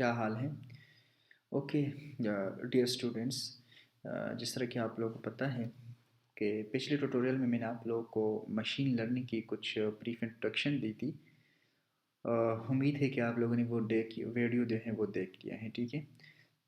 क्या हाल है? Okay dear students, जिस तरह कि आप लोगों को पता है कि पिछले ट्यूटोरियल में मैंने आप लोगों को मशीन लर्निंग की कुछ ब्रीफ इंट्रोडक्शन दी थी। उम्मीद है कि आप लोगों ने वो वीडियो जो है वो देख लिया है, ठीक है।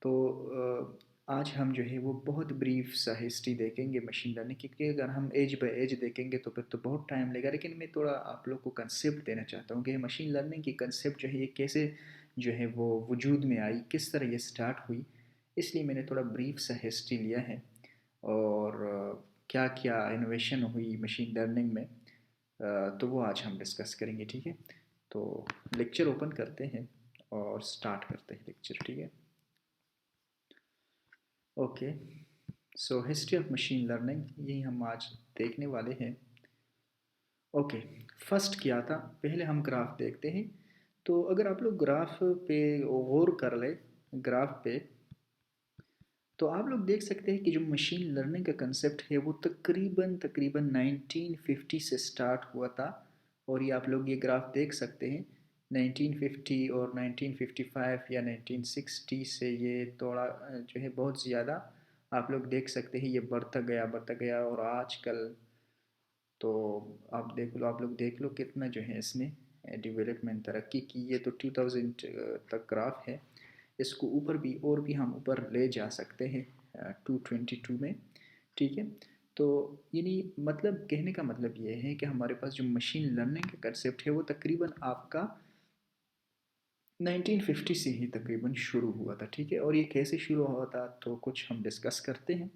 तो आज हम जो है वो बहुत ब्रीफ सा हिस्ट्री देखेंगे मशीन लर्निंग की, क्योंकि अगर हम एज बाय एज देखेंगे तो फिर तो बहुत टाइम लगेगा। लेकिन मैं थोड़ा आप लोग को कंसेप्ट देना चाहता हूँ कि मशीन लर्निंग की कंसेप्ट जो है ये कैसे जो है वो वजूद में आई, किस तरह ये स्टार्ट हुई। इसलिए मैंने थोड़ा ब्रीफ सा हिस्ट्री लिया है और क्या क्या इनोवेशन हुई मशीन लर्निंग में। तो वो आज हम डिस्कस करेंगे, ठीक है। तो लेक्चर ओपन करते हैं और स्टार्ट करते हैं लेक्चर, ठीक है। Okay, so history of machine learning यही हम आज देखने वाले हैं। ओके, फर्स्ट क्या था, पहले हम ग्राफ देखते हैं। तो अगर आप लोग ग्राफ पे गौर कर ले, ग्राफ पे, तो आप लोग देख सकते हैं कि जो मशीन लर्निंग का कंसेप्ट है वो तकरीबन तकरीबन 1950 से स्टार्ट हुआ था। और ये आप लोग ये ग्राफ देख सकते हैं 1950 और 1955 या 1960 से ये थोड़ा जो है बहुत ज़्यादा आप लोग देख सकते हैं ये बढ़ता गया और आजकल तो आप लोग देख लो कितना जो है इसने डेवलपमेंट तरक्की की। ये तो 2000 तक ग्राफ है। इसको ऊपर भी और भी हम ऊपर ले जा सकते हैं 222 में, ठीक है। तो यानी मतलब कहने का मतलब ये है कि हमारे पास जो मशीन लर्निंग का कंसेप्ट है वो तकरीबन आपका 1950 से ही तकरीबन शुरू हुआ था, ठीक है। और ये कैसे शुरू हुआ था तो कुछ हम डिस्कस करते हैं,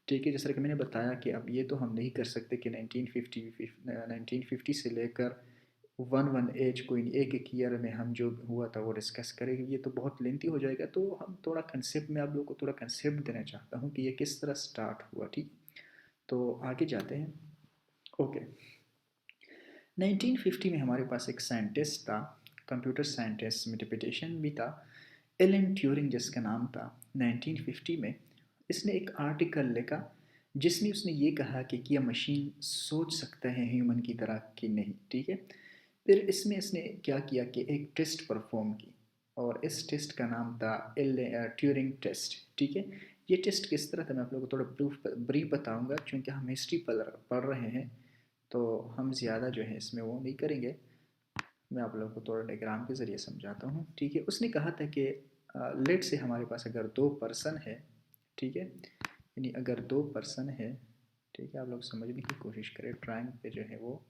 ठीक है। जैसा कि मैंने बताया कि अब ये तो हम नहीं कर सकते कि 1950 से लेकर वन एज कोई नहीं, एक एक ईयर में हम जो हुआ था वो डिस्कस करेंगे, ये तो बहुत लेंथी हो जाएगा। तो हम थोड़ा कंसेप्ट में आप लोगों को थोड़ा कंसेप्ट देना चाहता हूँ कि ये किस तरह स्टार्ट हुआ, ठीक। तो आगे जाते हैं। ओके, 1950 में हमारे पास एक साइंटिस्ट था, कंप्यूटर साइंटिस्ट, मैथमेटिशियन भी था, एलन ट्यूरिंग जिसका नाम था। 1950 में इसने एक आर्टिकल लिखा जिसमें उसने ये कहा कि क्या मशीन सोच सकता है ह्यूमन की तरह कि नहीं, ठीक है। फिर इसमें इसने क्या किया कि एक टेस्ट परफॉर्म की और इस टेस्ट का नाम था ट्यूरिंग टेस्ट, ठीक है। ये टेस्ट किस तरह था मैं आप लोगों को थोड़ा ब्रीफ बताऊंगा, क्योंकि हम हिस्ट्री पढ़ रहे हैं तो हम ज़्यादा जो है इसमें वो नहीं करेंगे। मैं आप लोगों को थोड़ा डायग्राम के ज़रिए समझाता हूँ, ठीक है। उसने कहा था कि लेट से हमारे पास अगर दो पर्सन है, ठीक है, यानी अगर दो पर्सन है, ठीक है, आप लोग समझने की कोशिश करें, ड्राइंग पे जो है वो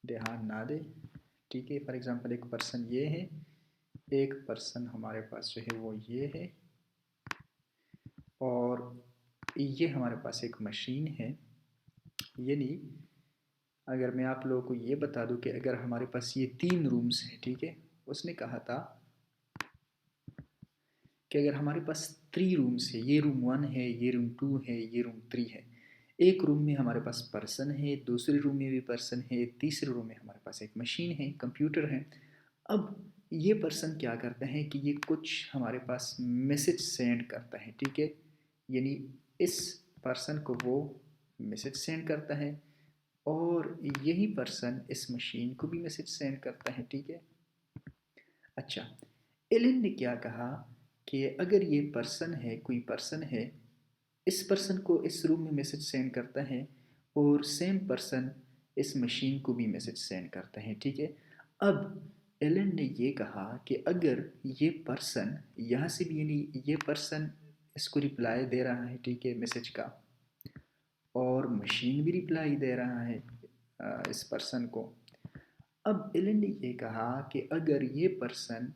ध्यान ना दे, ठीक है। फॉर एग्जांपल एक पर्सन ये है, एक पर्सन हमारे पास जो है वो ये है, और ये हमारे पास एक मशीन है। यानी अगर मैं आप लोगों को ये बता दूं कि अगर हमारे पास ये तीन रूम्स हैं, ठीक है, उसने कहा था कि अगर हमारे पास थ्री रूम्स है, ये रूम वन है, ये रूम टू है, ये रूम थ्री है, एक रूम में हमारे पास पर्सन है, दूसरे रूम में भी पर्सन है, तीसरे रूम में हमारे पास एक मशीन है, कंप्यूटर है। अब ये पर्सन क्या करता है कि ये कुछ हमारे पास मैसेज सेंड करता है, ठीक है। यानी इस पर्सन को वो मैसेज सेंड करता है और यही पर्सन इस मशीन को भी मैसेज सेंड करता है, ठीक है। अच्छा, एलन ने क्या कहा कि अगर ये पर्सन है, कोई पर्सन है, इस पर्सन को इस रूम में मैसेज सेंड करता है और सेम पर्सन इस मशीन को भी मैसेज सेंड करता है, ठीक है। अब एलन ने ये कहा कि अगर ये पर्सन यहाँ से भी, यानी ये पर्सन इसको रिप्लाई दे रहा है, ठीक है, मैसेज का, और मशीन भी रिप्लाई दे रहा है इस पर्सन को। अब एलन ने ये कहा कि अगर ये पर्सन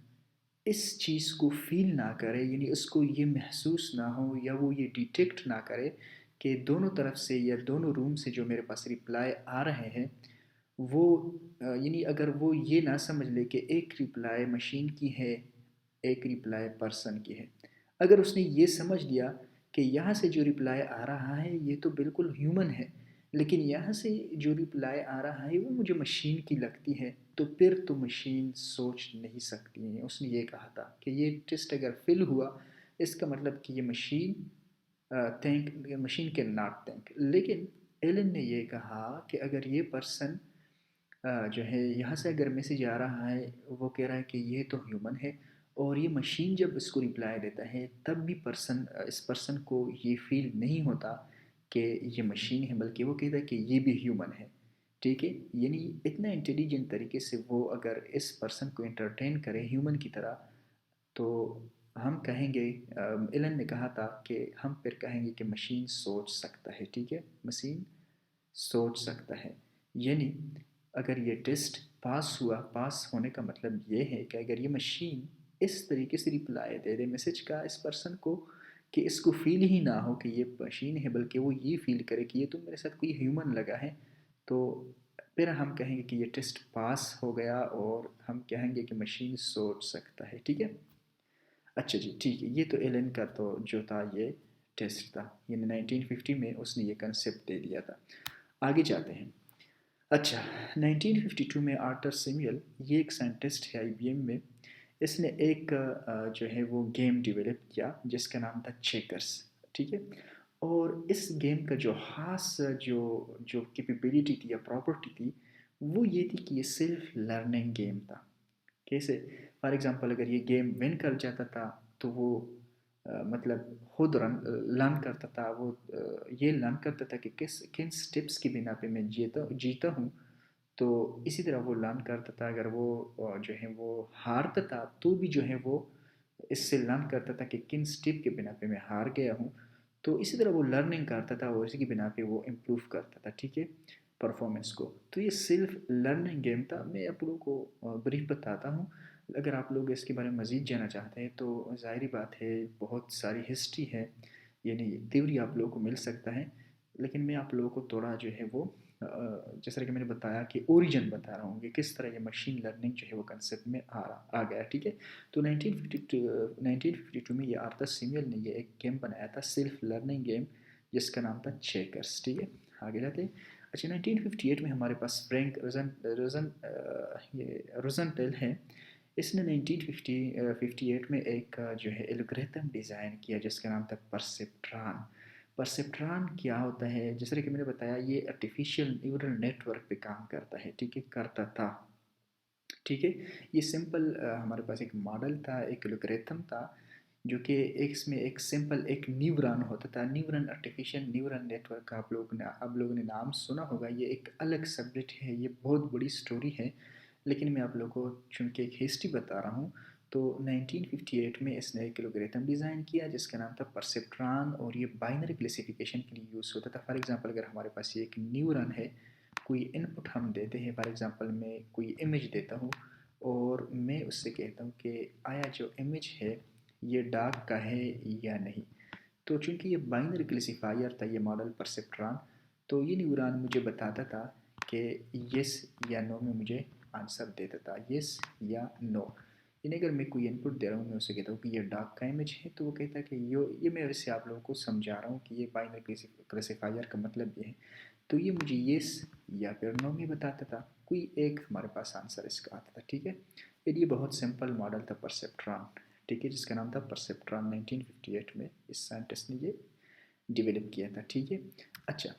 इस चीज़ को फील ना करे, यानी उसको ये महसूस ना हो या वो ये डिटेक्ट ना करे कि दोनों तरफ से या दोनों रूम से जो मेरे पास रिप्लाई आ रहे हैं वो यानी अगर वो ये ना समझ ले कि एक रिप्लाई मशीन की है, एक रिप्लाई पर्सन की है। अगर उसने ये समझ लिया कि यहाँ से जो रिप्लाई आ रहा है ये तो बिल्कुल ह्यूमन है, लेकिन यहाँ से जो रिप्लाई आ रहा है वो मुझे मशीन की लगती है, तो फिर तो मशीन सोच नहीं सकती है। उसने ये कहा था कि ये टेस्ट अगर फिल हुआ इसका मतलब कि ये machine think, machine can not think. लेकिन एलन ने ये कहा कि अगर ये पर्सन जो है यहाँ से अगर मैसेज आ रहा है वो कह रहा है कि ये तो ह्यूमन है, और ये मशीन जब इसको रिप्लाई देता है तब भी इस पर्सन को ये फील नहीं होता कि ये मशीन है, बल्कि वो कहता है कि ये भी ह्यूमन है। ठीक है, यानी इतना इंटेलिजेंट तरीके से वो अगर इस पर्सन को एंटरटेन करे ह्यूमन की तरह, तो हम कहेंगे, एलन ने कहा था कि हम फिर कहेंगे कि मशीन सोच सकता है। ठीक है, मशीन सोच सकता है। यानी अगर ये टेस्ट पास हुआ, पास होने का मतलब ये है कि अगर ये मशीन इस तरीके से रिप्लाई दे दे मैसेज का इस पर्सन को कि इसको फील ही ना हो कि ये मशीन है, बल्कि वो ये फील करे कि ये तो मेरे साथ कोई ह्यूमन लगा है, तो फिर हम कहेंगे कि ये टेस्ट पास हो गया और हम कहेंगे कि मशीन सोच सकता है। ठीक है। अच्छा जी, ठीक है, ये तो एलन का तो जो था ये टेस्ट था, ये 1950 में उसने ये कंसेप्ट दे दिया था। आगे जाते हैं। अच्छा, 1952 में आर्थर सैमुअल, ये एक साइंटिस्ट है आईबीएम में, इसने एक जो है वो गेम डेवलप किया जिसका नाम था चेकर्स। ठीक है, और इस गेम का जो खास जो जो कैपेबिलिटी थी या प्रॉपर्टी थी, वो ये थी कि ये सिर्फ लर्निंग गेम था। कैसे? फॉर एग्जांपल अगर ये गेम विन कर जाता था तो वो मतलब खुद लर्न करता था, वो ये लर्न करता था कि किन स्टेप्स की बिना पे मैं जीता जीता हूँ। तो इसी तरह वो लर्न करता था, अगर वो जो है वो हारता था तो भी जो है वो इससे लर्न करता था कि किन स्टेप के बिना पे मैं हार गया हूँ। तो इसी तरह वो लर्निंग करता था और इसी की बिना पे वो इम्प्रूव करता था। ठीक है, परफॉर्मेंस को। तो ये सिर्फ लर्निंग गेम था। मैं आप लोगों को ब्रीफ बताता हूँ, अगर आप लोग इसके बारे में मज़ीद जानना चाहते हैं तो ज़ाहिर बात है बहुत सारी हिस्ट्री है, यानी थ्योरी आप लोगों को मिल सकता है, लेकिन मैं आप लोगों को थोड़ा जो है वो जिस तरह कि मैंने बताया कि ओरिजिन बता रहा हूँ कि किस तरह ये मशीन लर्निंग जो है वो कंसेप्ट में आ गया। ठीक है, तो 1952 में ये आर्थर सैमुअल ने ये एक गेम बनाया था, सेल्फ लर्निंग गेम, जिसका नाम था चेकर्स। ठीक है, आगे जाते हैं। अच्छा, 1958 में हमारे पास फ्रैंक रोजन रोजन ये रोजनटेल है। इसने 1958 में एक जो है एल्गोरिथम डिज़ाइन किया जिसका नाम था परसेप्ट्रॉन। परसेप्ट्रॉन क्या होता है? जिस तरह कि मैंने बताया, ये आर्टिफिशियल न्यूरल नेटवर्क पे काम करता है। ठीक है, करता था। ठीक है, ये सिंपल हमारे पास एक मॉडल था, एक एल्गोरिथम था, जो कि एक इसमें एक सिंपल एक न्यूरॉन होता था। न्यूरॉन, आर्टिफिशियल न्यूरल नेटवर्क का आप लोगों ने नाम सुना होगा। ये एक अलग सब्जेक्ट है, ये बहुत बड़ी स्टोरी है, लेकिन मैं आप लोगों को चुन के एक हिस्ट्री बता रहा हूँ। तो 1958 में इसने एक एल्गोरिथम डिज़ाइन किया जिसका नाम था परसेप्ट्रॉन, और ये बाइनरी क्लासिफिकेशन के लिए यूज़ होता था। फॉर एग्जांपल अगर हमारे पास ये एक न्यूरॉन है, कोई इनपुट हम देते हैं, फॉर एग्जांपल मैं कोई इमेज देता हूँ और मैं उससे कहता हूँ कि आया जो इमेज है ये डार्क का है या नहीं। तो चूंकि ये बाइनरी क्लासिफायर था, ये मॉडल परसेप्ट्रॉन, तो ये न्यूरॉन मुझे बताता था कि येस या नो में मुझे आंसर देता था, येस या नो। यानी अगर मैं कोई इनपुट दे रहा हूँ, मैं उसे कहता हूँ कि ये डार्क का इमेज है, तो वो कहता है कि ये मैं वैसे आप लोगों को समझा रहा हूँ कि ये बाइनरी क्लासिफायर का मतलब ये है। तो ये मुझे येस या फिर नो में बताता था, कोई एक हमारे पास आंसर इसका आता था। ठीक है, फिर ये बहुत सिंपल मॉडल था परसेप्ट्रॉन। ठीक है, जिसका नाम था परसेप्ट्रॉन। 1958 में इस साइंटिस्ट ने ये डेवलप किया था। ठीक है, अच्छा।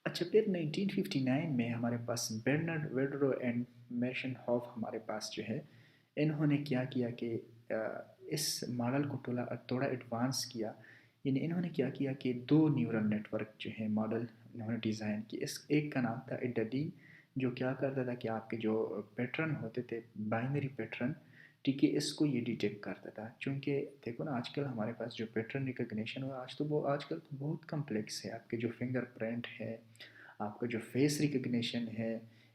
अच्छा, फिर 1959 में हमारे पास बर्नार्ड वेडरो एंड मेशन हॉफ हमारे पास जो है, इन्होंने क्या किया कि इस मॉडल को थोड़ा थोड़ा एडवांस किया। यानी इन्होंने क्या किया कि दो न्यूरल नेटवर्क जो है मॉडल इन्होंने डिज़ाइन किया। इस एक का नाम था एडली, जो क्या करता था कि आपके जो पैटर्न होते थे, बाइनरी पैटर्न, ठीक है, इसको ये डिटेक्ट करता था। चूँकि देखो ना, आजकल हमारे पास जो पैटर्न रिकग्निशन हो, आजकल तो बहुत कम्प्लेक्स है। आपके जो फिंगरप्रिंट है, आपका जो फेस रिकग्निशन है,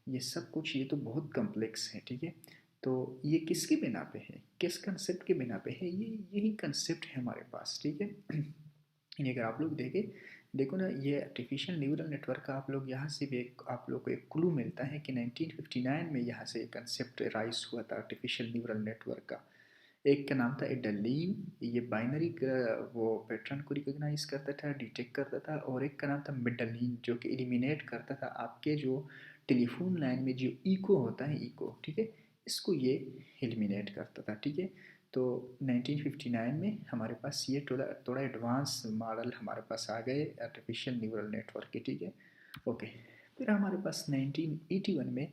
ये सब कुछ ये तो बहुत कम्प्लेक्स है। ठीक है, तो ये किसके बिना पे है, किस कंसेप्ट के बिना पे है? ये यही कंसेप्ट है हमारे पास। ठीक है, यानी अगर आप लोग देखें, देखो ना, ये आर्टिफिशियल न्यूरल नेटवर्क का आप लोग यहाँ से भी एक आप लोग को एक क्लू मिलता है कि 1959 में यहाँ से एक कंसेप्ट राइज हुआ था आर्टिफिशियल न्यूरल नेटवर्क का। एक का नाम था एडलीन, ये बाइनरी वो पैटर्न को रिकॉग्नाइज करता था, डिटेक्ट करता था। और एक का नाम था मेडलीन, जो कि एलिमिनेट करता था आपके जो टेलीफोन लाइन में जो इको होता है, इको, ठीक है, इसको ये एलिमिनेट करता था। ठीक है, तो 1959 में हमारे पास ये थोड़ा थोड़ा एडवांस मॉडल हमारे पास आ गए आर्टिफिशियल न्यूरल नेटवर्क के। ठीक है, ओके। फिर हमारे पास 1981 में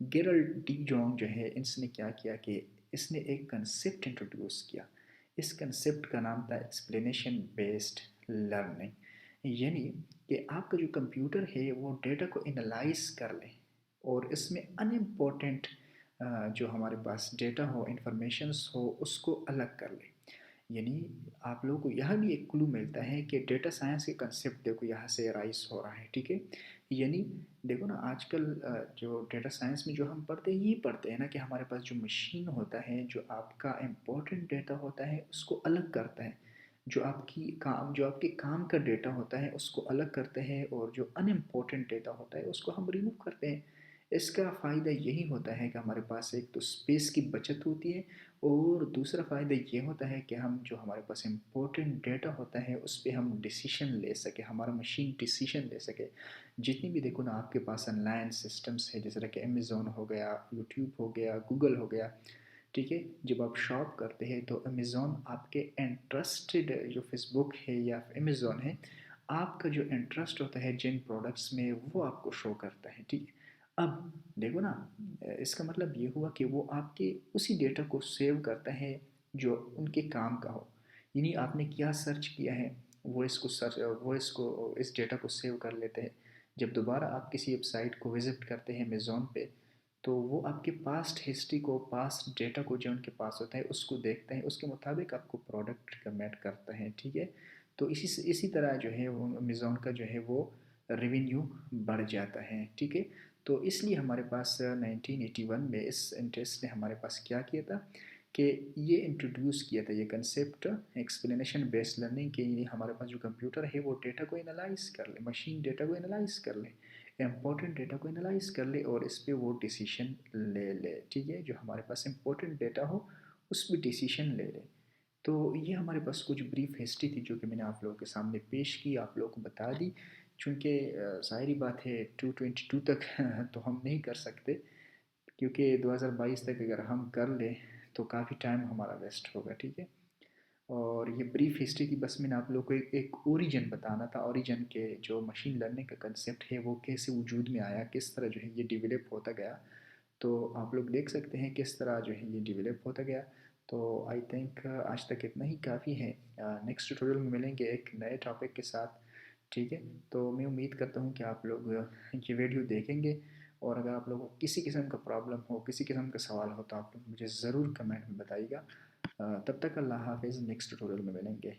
गेरल्ड डी जोंग जो है, इसने क्या किया कि इसने एक कंसेप्ट इंट्रोड्यूस किया। इस कंसेप्ट का नाम था एक्सप्लेनेशन बेस्ड लर्निंग। यानी कि आपका जो कंप्यूटर है वो डेटा को एनालाइज कर ले और इसमें अनइम्पोर्टेंट जो हमारे पास डेटा हो, इंफॉर्मेशंस हो, उसको अलग कर ले। यानी आप लोगों को यहाँ भी एक क्लू मिलता है कि डेटा साइंस के कंसेप्ट देखो यहाँ से राइज हो रहा है, ठीक है। यानी देखो ना आजकल जो डेटा साइंस में जो हम पढ़ते हैं ये पढ़ते हैं ना कि हमारे पास जो मशीन होता है जो आपका इम्पोर्टेंट डेटा होता है उसको अलग करता है, जो आपके काम का डेटा होता है उसको अलग करते हैं और जो अनइम्पोर्टेंट डेटा होता है उसको हम रिमूव करते हैं। इसका फ़ायदा यही होता है कि हमारे पास एक तो स्पेस की बचत होती है और दूसरा फ़ायदा ये होता है कि हम जो हमारे पास इम्पोर्टेंट डेटा होता है उस पर हम डिसीजन ले सके, हमारा मशीन डिसीजन ले सके। जितनी भी देखो ना आपके पास ऑनलाइन सिस्टम्स है जैसे कि अमेज़ोन हो गया, यूट्यूब हो गया, गूगल हो गया, ठीक है। जब आप शॉप करते हैं तो अमेज़ोन आपके इंटरेस्टेड जो फेसबुक है या अमेज़ोन है, आपका जो इंटरेस्ट होता है जिन प्रोडक्ट्स में वो आपको शो करता है, ठीक है। अब देखो ना इसका मतलब ये हुआ कि वो आपके उसी डेटा को सेव करता है जो उनके काम का हो। यानी आपने क्या सर्च किया है वो इसको इस डेटा को सेव कर लेते हैं। जब दोबारा आप किसी वेबसाइट को विज़िट करते हैं अमेज़ोन पे तो वो आपके पास्ट हिस्ट्री को, पास्ट डेटा को जो उनके पास होता है उसको देखते हैं, उसके मुताबिक आपको प्रोडक्ट रिकमेंड करता है, ठीक है। तो इसी तरह जो है वो अमेज़ोन का जो है वो रेवेन्यू बढ़ जाता है, ठीक है। तो इसलिए हमारे पास 1981 में इस इंटरेस्ट ने हमारे पास क्या किया था कि ये इंट्रोड्यूस किया था ये कंसेप्ट एक्सप्लेनेशन बेस्ड लर्निंग के लिए। हमारे पास जो कंप्यूटर है वो डेटा को एनालाइज कर ले, मशीन डेटा को एनालाइज कर ले, इम्पोर्टेंट डेटा को एनालाइज कर ले और इस पर वो डिसीजन ले ले, ठीक है। जो हमारे पास इम्पोर्टेंट डेटा हो उस पर डिसीजन ले ले। तो ये हमारे पास कुछ ब्रीफ हिस्ट्री थी जो कि मैंने आप लोगों के सामने पेश की, आप लोगों को बता दी। चूँकि ज़ाहिरी बात है 222 तक तो हम नहीं कर सकते, क्योंकि 2022 तक अगर हम कर लें तो काफ़ी टाइम हमारा वेस्ट होगा, ठीक है। और ये ब्रीफ हिस्ट्री थी, बस मैंने आप लोगों को एक ओरिजिन बताना था, ओरिजिन के जो मशीन लर्निंग का कंसेप्ट है वो कैसे वजूद में आया, किस तरह जो है ये डेवलप होता गया। तो आप लोग देख सकते हैं किस तरह जो है ये डेवलप होता गया। तो आई थिंक आज तक इतना ही काफ़ी है। नेक्स्ट ट्यूटोरियल में मिलेंगे एक नए टॉपिक के साथ, ठीक है। तो मैं उम्मीद करता हूँ कि आप लोग ये वीडियो देखेंगे और अगर आप लोगों को किसी किस्म का प्रॉब्लम हो, किसी किस्म का सवाल हो तो आप लोग मुझे ज़रूर कमेंट में बताइएगा। तब तक अल्लाह हाफिज़, नेक्स्ट ट्यूटोरियल में मिलेंगे।